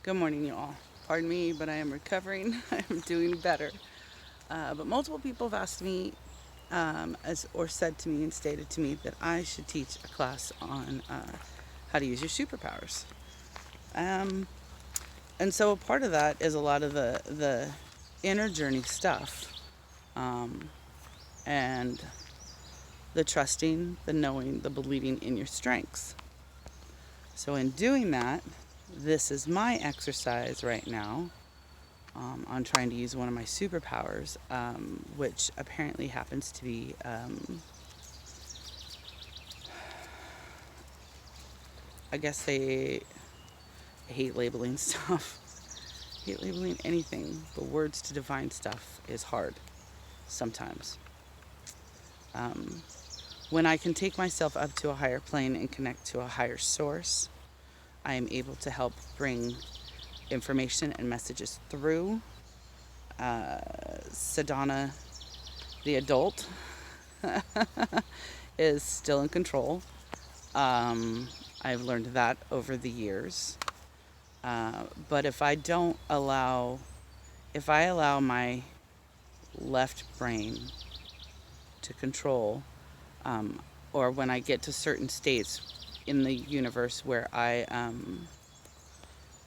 Good morning, you all. Pardon me, but I am recovering. I am doing better. But multiple people have asked me, or said to me and stated to me that I should teach a class on how to use your superpowers. Um, and so a part of that is a lot of the inner journey stuff, um, and the trusting, the knowing, the believing in your strengths. So in doing that, this is my exercise right now on trying to use one of my superpowers, which apparently happens to be, I guess they hate labeling stuff. Hate labeling anything, but words to define stuff is hard sometimes. Um, when I can take myself up to a higher plane and connect to a higher source, I am able to help bring information and messages through. Sadhana, the adult, is still in control. Um, I've learned that over the years. But if I allow my left brain to control, um, or when I get to certain states in the universe where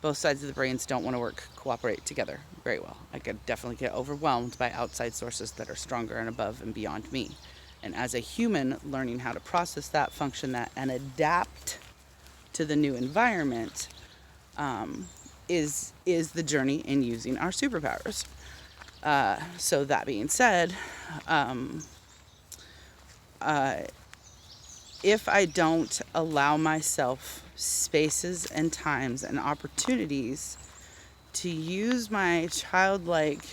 both sides of the brains don't want to cooperate together very well. I could definitely get overwhelmed by outside sources that are stronger and above and beyond me. And as a human, learning how to process that, function that, and adapt to the new environment um, is the journey in using our superpowers. So that being said, um, uh, if I don't allow myself spaces and times and opportunities to use my childlike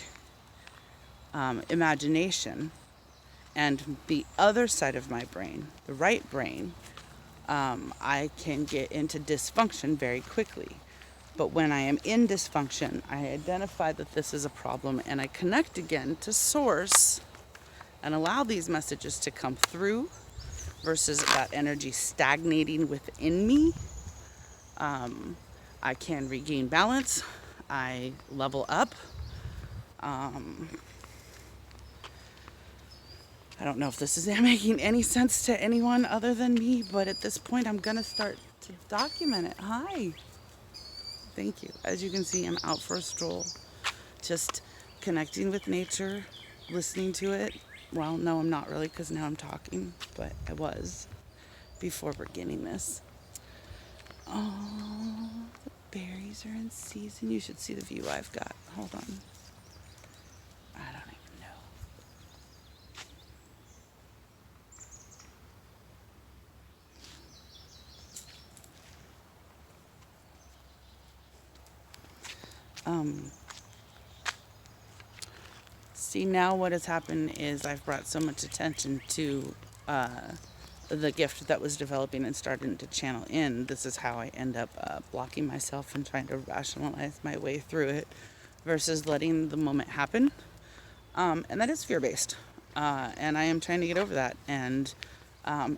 imagination and the other side of my brain, the right brain, I can get into dysfunction very quickly. But when I am in dysfunction, I identify that this is a problem and I connect again to source and allow these messages to come through versus that energy stagnating within me. Um, I can regain balance. I level up. Um, I don't know if this is making any sense to anyone other than me, but at this point, I'm going to start to document it. Hi. Thank you. As you can see, I'm out for a stroll, just connecting with nature, listening to it. Well, no, I'm not really because now I'm talking, but I was before beginning this. Oh, the berries are in season. You should see the view I've got. Hold on. I don't even know. Um, See, now what has happened is I've brought so much attention to the gift that was developing and starting to channel in. This is how I end up blocking myself and trying to rationalize my way through it versus letting the moment happen. And that is fear based. And I am trying to get over that. And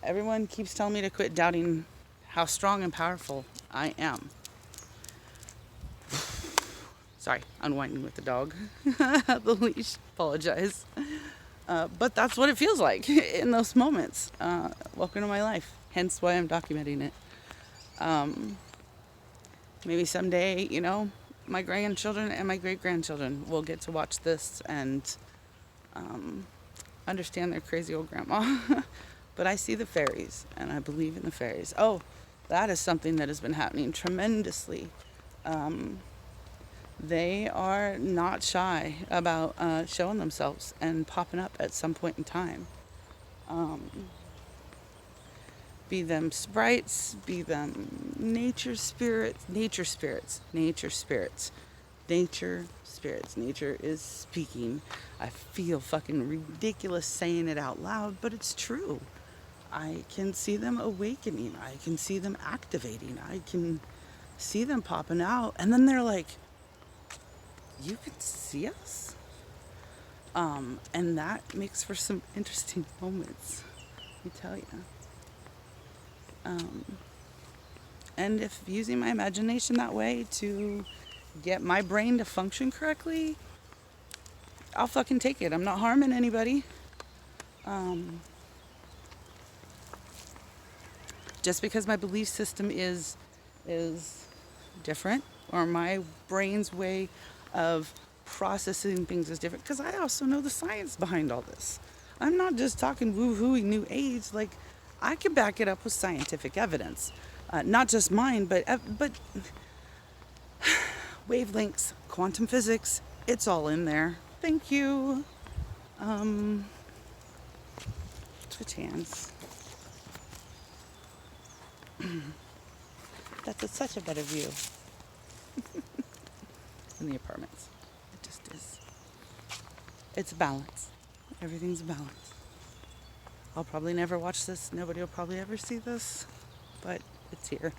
everyone keeps telling me to quit doubting how strong and powerful I am. Sorry, unwinding with the dog. The leash. Apologize. But that's what it feels like in those moments. Welcome to my life. Hence why I'm documenting it. Um, Maybe someday, my grandchildren and my great grandchildren will get to watch this and um, understand their crazy old grandma. But I see the fairies and I believe in the fairies. Oh, that is something that has been happening tremendously. Um, they are not shy about showing themselves and popping up at some point in time. Um, be them sprites, be them nature spirits, nature spirits, nature spirits, nature spirits. Nature is speaking. I feel fucking ridiculous saying it out loud, but it's true. I can see them awakening. I can see them activating. I can see them popping out. And then they're like, you can see us? And that makes for some interesting moments, let me tell you. Um, and if using my imagination that way to get my brain to function correctly, I'll fucking take it. I'm not harming anybody. Um, just because my belief system is different, or my brain's way of processing things is different, because I also know the science behind all this. I'm not just talking woo-hooey new age. Like, I can back it up with scientific evidence, not just mine, but wavelengths, quantum physics, it's all in there. Thank you. Um, Switch hands. Such a better view in the apartments. It just is. It's a balance. Everything's a balance. I'll probably never watch this. Nobody will probably ever see this, but it's here.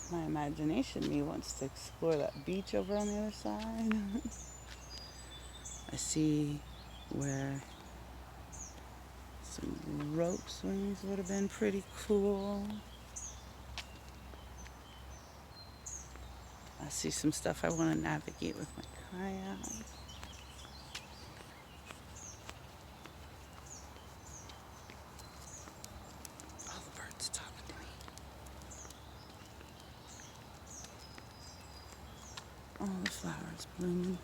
My imagination me wants to explore that beach over on the other side. I see where some rope swings would have been pretty cool. I see some stuff I want to navigate with my kayak. All the birds talking to me. All the flowers blooming.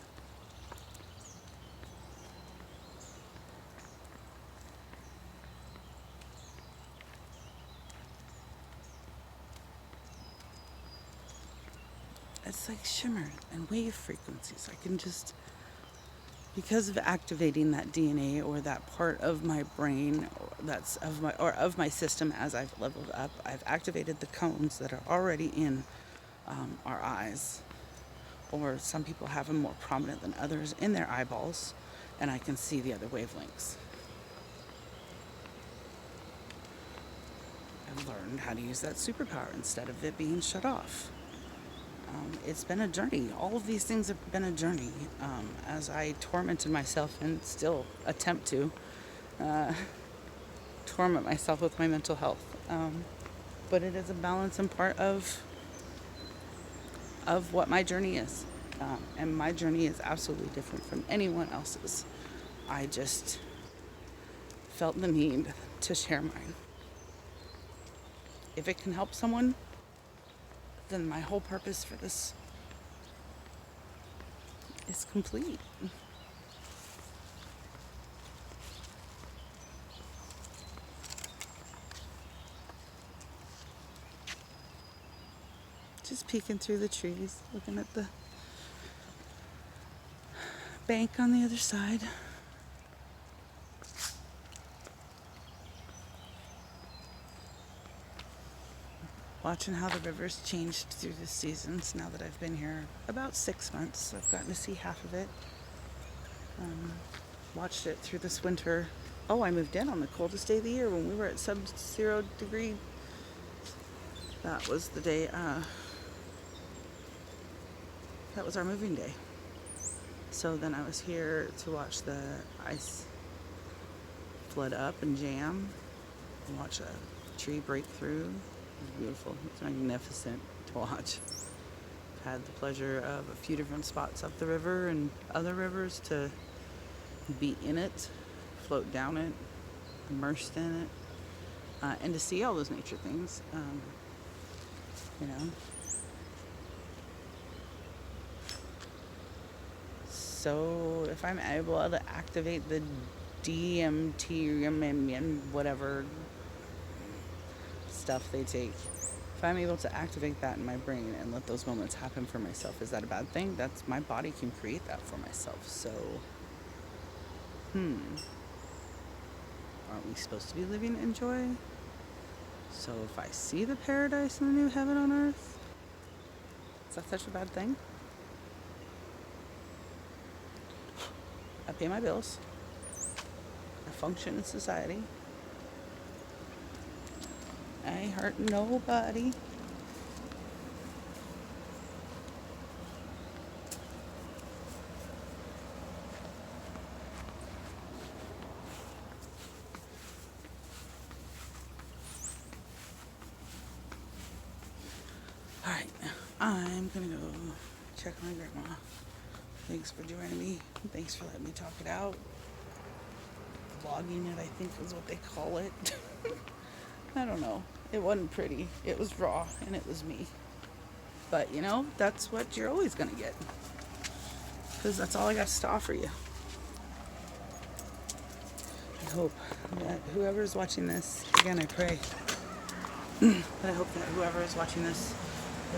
It's like shimmer and wave frequencies. I can just, because of activating that DNA or that part of my brain that's of my system as I've leveled up, I've activated the cones that are already in our eyes, or some people have them more prominent than others in their eyeballs, and I can see the other wavelengths. I've learned how to use that superpower instead of it being shut off. It's been a journey. All of these things have been a journey, as I tormented myself and still attempt to torment myself with my mental health. But it is a balance and part of what my journey is. And my journey is absolutely different from anyone else's. I just felt the need to share mine. If it can help someone, then my whole purpose for this is complete. Just peeking through the trees, looking at the bank on the other side. Watching how the river's changed through the seasons now that I've been here about 6 months. I've gotten to see half of it. Watched it through this winter. Oh, I moved in on the coldest day of the year when we were at sub-0 degree. That was the day, that was our moving day. So then I was here to watch the ice flood up and jam, and watch a tree break through. It was beautiful. It's magnificent to watch. I've had the pleasure of a few different spots up the river and other rivers to be in it, float down it, immersed in it, and to see all those nature things. You know. So if I'm able to activate the DMT, whatever stuff they take, if I'm able to activate that in my brain and let those moments happen for myself, is that a bad thing? That's, my body can create that for myself. So, aren't we supposed to be living in joy? So if I see the paradise and the new heaven on earth, is that such a bad thing? I pay my bills. I function in society. I hurt nobody. Alright, I'm gonna go check on my grandma. Thanks for joining me. Thanks for letting me talk it out. Vlogging it, I think is what they call it. I don't know. It wasn't pretty. It was raw, and it was me. But, you know, that's what you're always gonna get. Because that's all I got to offer you. I hope that whoever's watching this, again, I pray, but I hope that whoever is watching this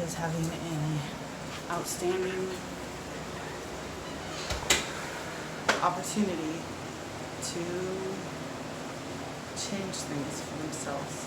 is having an outstanding opportunity to change things for themselves.